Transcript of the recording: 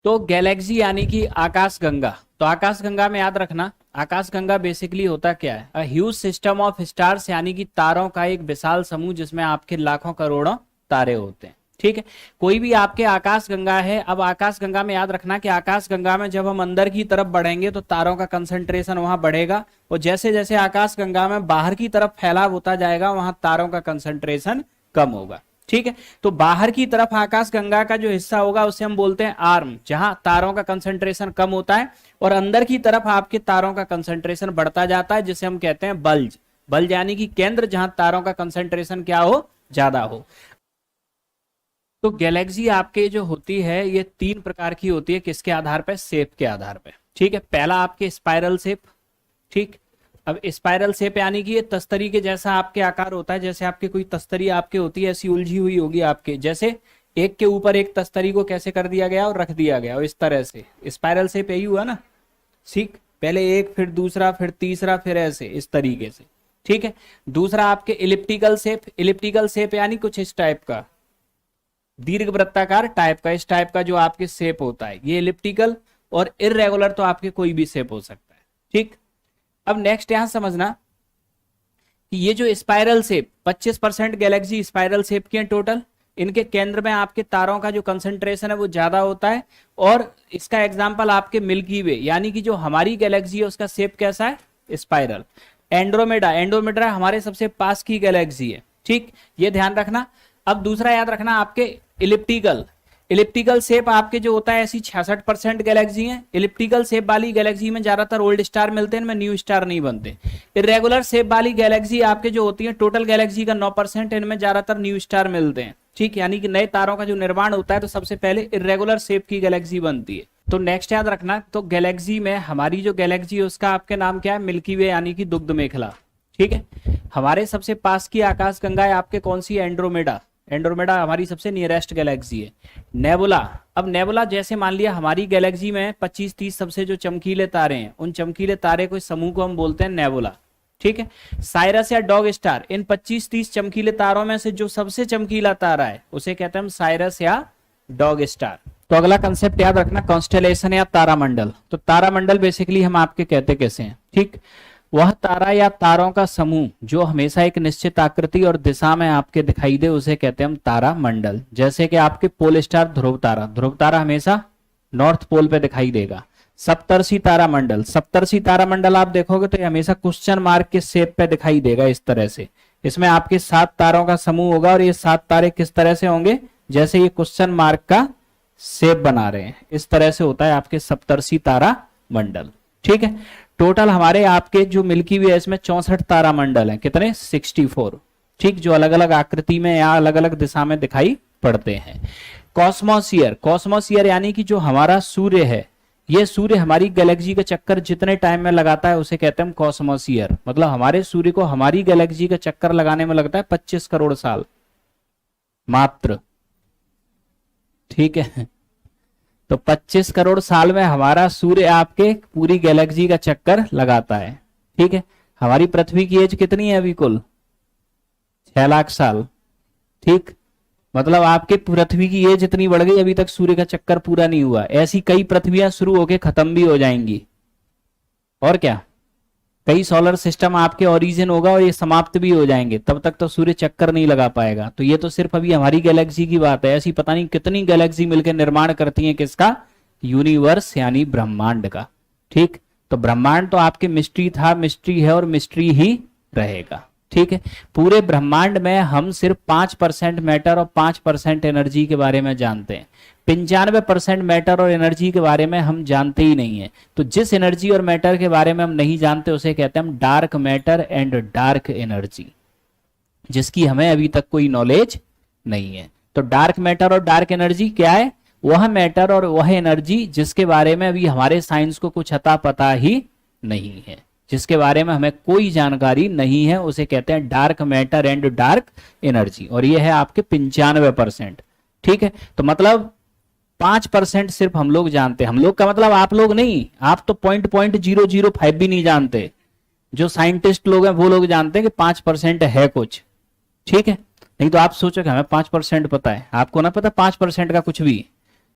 तो गैलेक्सी यानी कि आकाश गंगा। तो आकाश गंगा में याद रखना, आकाश गंगा बेसिकली होता क्या है, a huge system of stars यानी कि तारों का एक विशाल समूह जिसमें आपके लाखों करोड़ों तारे होते हैं। ठीक है, कोई भी आपके आकाश गंगा है। अब आकाश गंगा में याद रखना कि आकाश गंगा में जब हम अंदर की तरफ बढ़ेंगे तो तारों का कंसंट्रेशन वहां बढ़ेगा, और जैसे जैसे आकाश गंगा में बाहर की तरफ फैलाव होता जाएगा वहां तारों का कंसंट्रेशन कम होगा। ठीक है, तो बाहर की तरफ आकाश गंगा का जो हिस्सा होगा उसे हम बोलते हैं आर्म, जहां तारों का कंसंट्रेशन कम होता है, और अंदर की तरफ आपके तारों का कंसंट्रेशन बढ़ता जाता है जिसे हम कहते हैं बल्ज। बल्ज यानी कि केंद्र, जहां तारों का कंसंट्रेशन क्या हो, ज्यादा हो। तो गैलेक्सी आपके जो होती है ये 3 प्रकार की होती है, किसके आधार पर, शेप के आधार पर। ठीक है, पहला आपके स्पाइरल शेप। ठीक, अब स्पाइरल शेप यानी कि ये तस्तरी के जैसा आपके आकार होता है, जैसे आपके कोई तस्तरी आपके होती है ऐसी उलझी हुई होगी आपके, जैसे एक के ऊपर एक तस्तरी को कैसे कर दिया गया और रख दिया गया, और इस तरह से स्पाइरल शेप यही हुआ ना। ठीक, पहले एक, फिर दूसरा, फिर तीसरा, फिर ऐसे इस तरीके से। ठीक है, दूसरा आपके इलिप्टिकल शेप। इलिप्टिकल शेप यानी कुछ इस टाइप का, दीर्घ वृत्ताकार टाइप का, इस टाइप का जो आपके शेप होता है ये इलिप्टिकल, और इर्रेगुलर तो आपके कोई भी शेप हो सकता है। ठीक, अब नेक्स्ट यहां समझना कि ये जो spiral shape 25% Galaxy spiral shape की है टोटल, इनके केंद्र में आपके तारों का जो कंसंट्रेशन है वो ज्यादा होता है, और इसका एग्जांपल आपके मिल्की वे यानी कि जो हमारी गैलेक्सी है उसका शेप कैसा है, स्पाइरल। एंड्रोमेडा, एंड्रोमेडा हमारे सबसे पास की गैलेक्सी है। ठीक, ये ध्यान रखना। अब दूसरा याद रखना आपके इलिप्टिकल। इलिप्टिकल शेप आपके जो होता है ऐसी 66% गैलेक्सी है। इलिप्टिकल शेप वाली गैलेक्सी में ज्यादातर ओल्ड स्टार मिलते हैं, इनमें न्यू स्टार नहीं बनते। इरेगुलर शेप वाली गैलेक्सी आपके जो होती है टोटल गैलेक्सी का 9%, इनमें ज्यादातर न्यू स्टार मिलते हैं। ठीक, यानी कि नए तारों का जो निर्माण होता है तो सबसे पहले इरेगुलर शेप की गैलेक्सी बनती है। तो नेक्स्ट याद रखना, तो गैलेक्सी में हमारी जो गैलेक्सी है उसका आपके नाम क्या है, मिल्की वे यानी कि दुग्ध मेखला। ठीक है, हमारे सबसे पास की आकाश गंगा है आपके कौन सी, एंड्रोमेडा। एंड्रोमेडा हमारी सबसे नियरेस्ट गैलेक्सी है। नेबुला, अब नेबुला जैसे मान लिया हमारी गैलेक्सी में 25-30 सबसे जो चमकीले तारे हैं, उन चमकीले तारे को समूह को हम बोलते हैं नेबुला। ठीक है, साइरस या डॉग स्टार, इन 25-30 चमकीले तारों में से जो सबसे चमकीला तारा है उसे कहते हैं हम साइरस या डॉग स्टार। तो अगला कंसेप्ट याद रखना, कॉन्स्टेलेशन या तारामंडल। तो तारामंडल बेसिकली हम आपके कहते कैसे हैं। ठीक, वह तारा या तारों का समूह जो हमेशा एक निश्चित आकृति और दिशा में आपके दिखाई दे उसे कहते हैं हम तारा मंडल। जैसे कि आपके पोल स्टार ध्रुव तारा, ध्रुव तारा हमेशा नॉर्थ पोल पे दिखाई देगा। सप्तर्षि तारा मंडल, सप्तर्षि तारा मंडल आप देखोगे तो ये हमेशा क्वेश्चन मार्क के शेप पे दिखाई देगा इस तरह से। इसमें आपके 7 तारों का समूह होगा, और ये 7 तारे किस तरह से होंगे, जैसे ये क्वेश्चन मार्क का शेप बना रहे हैं, इस तरह से होता है आपके सप्तर्षि तारा मंडल। ठीक है, टोटल हमारे आपके जो मिल्की वे है इसमें 64 तारा मंडल हैं, कितने, 64। ठीक, जो अलग अलग आकृति में या अलग अलग दिशा में दिखाई पड़ते हैं। कॉस्मोस ईयर, कॉस्मोस ईयर यानी कि जो हमारा सूर्य है, ये सूर्य हमारी गैलेक्सी का चक्कर जितने टाइम में लगाता है उसे कहते हैं हम कॉस्मोस ईयर। मतलब हमारे सूर्य को हमारी गैलेक्सी का चक्कर लगाने में लगता है 25 करोड़ साल मात्र। ठीक है, तो 25 करोड़ साल में हमारा सूर्य आपके पूरी गैलेक्सी का चक्कर लगाता है। ठीक है, हमारी पृथ्वी की एज कितनी है अभी कुल, 6 लाख साल। ठीक, मतलब आपके पृथ्वी की एज इतनी बढ़ गई, अभी तक सूर्य का चक्कर पूरा नहीं हुआ। ऐसी कई पृथ्वियां शुरू होके खत्म भी हो जाएंगी, और क्या, कई सोलर सिस्टम आपके ओरिजिन होगा और ये समाप्त भी हो जाएंगे, तब तक तो सूर्य चक्कर नहीं लगा पाएगा। तो ये तो सिर्फ अभी हमारी गैलेक्सी की बात है, ऐसी पता नहीं कितनी गैलेक्सी मिलकर निर्माण करती हैं किसका, यूनिवर्स यानी ब्रह्मांड का। ठीक, तो ब्रह्मांड तो आपके मिस्ट्री था, मिस्ट्री है और मिस्ट्री ही रहेगा। ठीक है, पूरे ब्रह्मांड में हम सिर्फ 5% मैटर और 5% एनर्जी के बारे में जानते हैं। 95% मैटर और एनर्जी के बारे में हम जानते ही नहीं है। तो जिस एनर्जी और मैटर के बारे में हम नहीं जानते उसे कहते हैं हम dark matter and dark energy, जिसकी हमें अभी तक कोई नॉलेज नहीं है। तो डार्क मैटर और डार्क एनर्जी क्या है, वह मैटर और वह एनर्जी जिसके बारे में अभी हमारे साइंस को कुछ अता पता ही नहीं है, जिसके बारे में हमें कोई जानकारी नहीं है, उसे कहते हैं dark matter and dark energy, और ये है आपके 95%। ठीक है, तो मतलब 5% सिर्फ हम लोग जानते हैं। हम लोग का मतलब आप लोग नहीं, आप तो 0.005 भी नहीं जानते। जो साइंटिस्ट लोग हैं वो लोग जानते हैं कि 5% है कुछ। ठीक है, नहीं तो आप सोचो कि हमें 5% पता है, आपको ना पता 5% का कुछ भी।